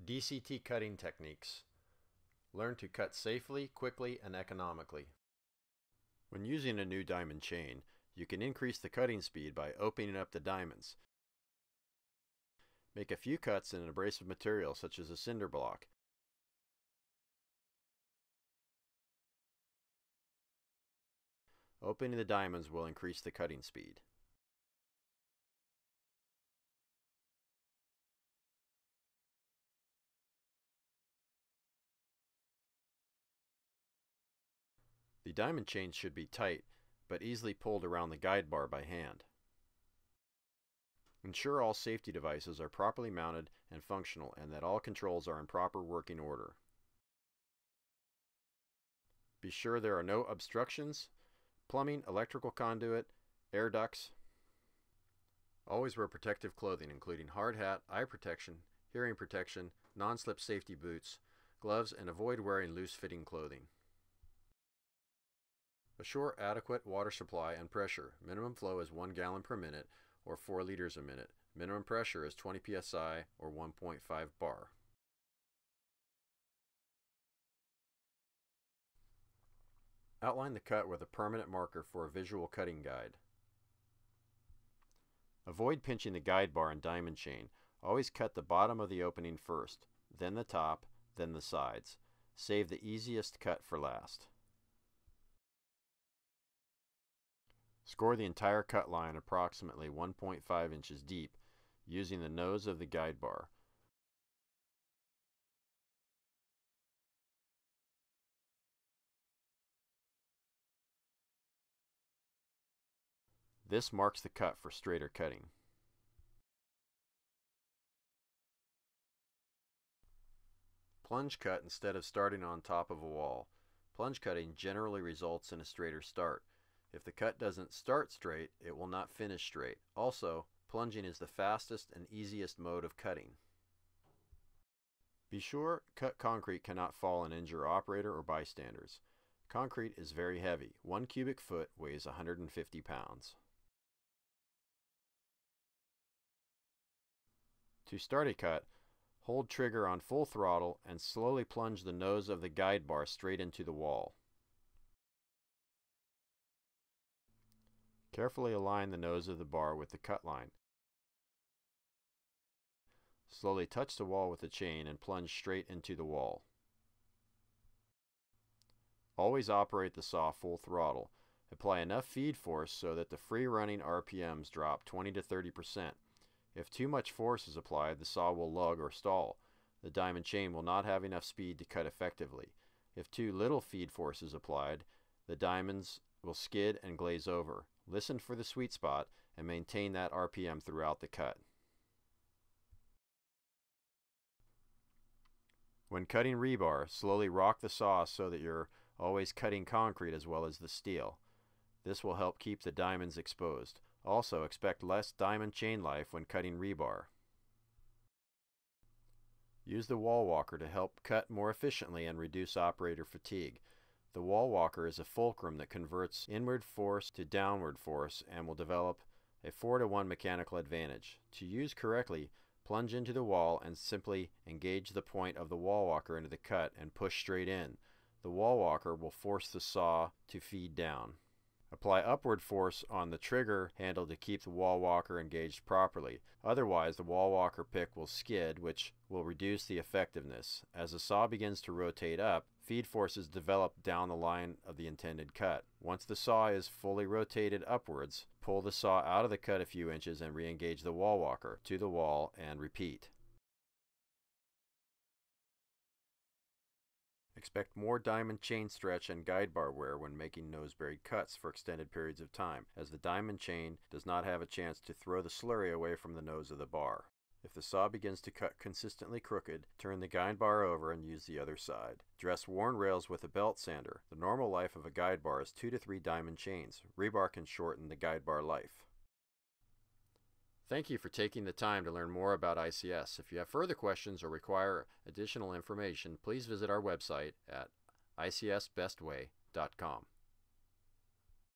DCT cutting techniques. Learn to cut safely, quickly, and economically. When using a new diamond chain, you can increase the cutting speed by opening up the diamonds. Make a few cuts in an abrasive material such as a cinder block. Opening the diamonds will increase the cutting speed. The diamond chain should be tight, but easily pulled around the guide bar by hand. Ensure all safety devices are properly mounted and functional, and that all controls are in proper working order. Be sure there are no obstructions, plumbing, electrical conduit, air ducts. Always wear protective clothing including hard hat, eye protection, hearing protection, non-slip safety boots, gloves, and avoid wearing loose-fitting clothing. Assure adequate water supply and pressure. Minimum flow is 1 gallon per minute or 4 liters a minute. Minimum pressure is 20 psi or 1.5 bar. Outline the cut with a permanent marker for a visual cutting guide. Avoid pinching the guide bar and diamond chain. Always cut the bottom of the opening first, then the top, then the sides. Save the easiest cut for last. Score the entire cut line approximately 1.5 inches deep using the nose of the guide bar. This marks the cut for straighter cutting. Plunge cut instead of starting on top of a wall. Plunge cutting generally results in a straighter start. If the cut doesn't start straight, it will not finish straight. Also, plunging is the fastest and easiest mode of cutting. Be sure cut concrete cannot fall and injure operator or bystanders. Concrete is very heavy. 1 cubic foot weighs 150 pounds. To start a cut, hold trigger on full throttle and slowly plunge the nose of the guide bar straight into the wall. Carefully align the nose of the bar with the cut line. Slowly touch the wall with the chain and plunge straight into the wall. Always operate the saw full throttle. Apply enough feed force so that the free running RPMs drop 20 to 30%. If too much force is applied, the saw will lug or stall. The diamond chain will not have enough speed to cut effectively. If too little feed force is applied, the diamonds will skid and glaze over. Listen for the sweet spot and maintain that RPM throughout the cut. When cutting rebar, slowly rock the saw so that you're always cutting concrete as well as the steel. This will help keep the diamonds exposed. Also, expect less diamond chain life when cutting rebar. Use the wall walker to help cut more efficiently and reduce operator fatigue. The wall walker is a fulcrum that converts inward force to downward force and will develop a 4-to-1 mechanical advantage. To use correctly, plunge into the wall and simply engage the point of the wall walker into the cut and push straight in. The wall walker will force the saw to feed down. Apply upward force on the trigger handle to keep the wall walker engaged properly. Otherwise, the wall walker pick will skid, which will reduce the effectiveness. As the saw begins to rotate up, feed forces develop down the line of the intended cut. Once the saw is fully rotated upwards, pull the saw out of the cut a few inches and re-engage the wall walker to the wall and repeat. Expect more diamond chain stretch and guide bar wear when making nose-buried cuts for extended periods of time, as the diamond chain does not have a chance to throw the slurry away from the nose of the bar. If the saw begins to cut consistently crooked, turn the guide bar over and use the other side. Dress worn rails with a belt sander. The normal life of a guide bar is 2 to 3 diamond chains. Rebar can shorten the guide bar life. Thank you for taking the time to learn more about ICS. If you have further questions or require additional information, please visit our website at icsbestway.com.